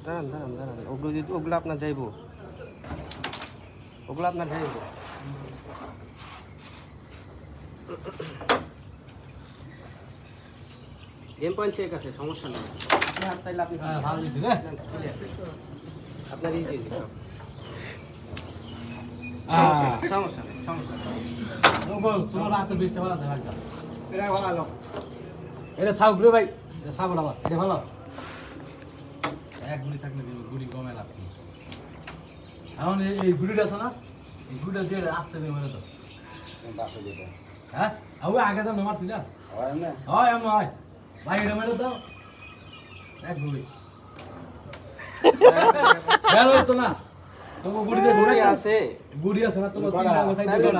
দাঁড়ান ওগুলো আপনার যাইব, ওগুলো আপনার যাইব। গেম পয়েন্ট চেক আছে, সমস্যা নেই। তাইলে আপনি ভালো দিচ্ছেন, আপনার ইজি সব, সমস্যা নেই। তোমার রাতে 20টা ভালো থাকে, এটা ভালো, এটা থাক রে ভাই, এটা সাবল আবার, এটা ভালো। এক গুড়ি থাকলে গুড়ি কমে লাভ কি? এখন এই গুড়িটা আছে না, এই গুড়িটা দিয়ে আসতে নেই মানে তো হ্যাঁ, ওই আগে তো নামার ছিল হয় এমন হয় ভাই, এটা মেরে দাও এক গুড়ি গেল তো না, তোমার গুড়ি দিয়ে গুড়ি আছে, গুড়ি আছে না তোমার,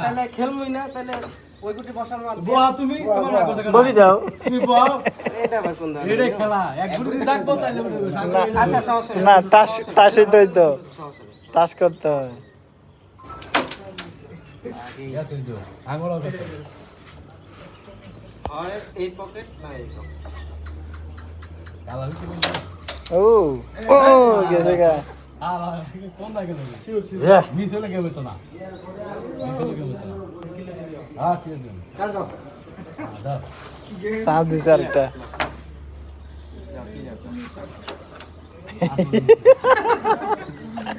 তাহলে খেলবই না, তাহলে ওই গুটি বসার মাল বহা তুমি, তোমার না কথা বলি দাও তুমি বহা, এটা আবার কোন ধরনের এটা খেলা এক গুড়ি থাকবো তাইলে আচ্ছা সমস্যা নেই, না, টাসই তো সমস্যা নেই। টাস করতে হয়। আঙুল হয় এই পকেট না এই পকেট। কালা বেশি ও ও গেছে গা। কোন না গেল যা মিস হলে গেল তো না, মিস হলে গেল তো না। হ্যাঁ কি দিন দাও সাজ দিছে আরেকটা।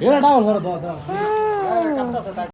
এরা ডাউন ধরো দাও দাও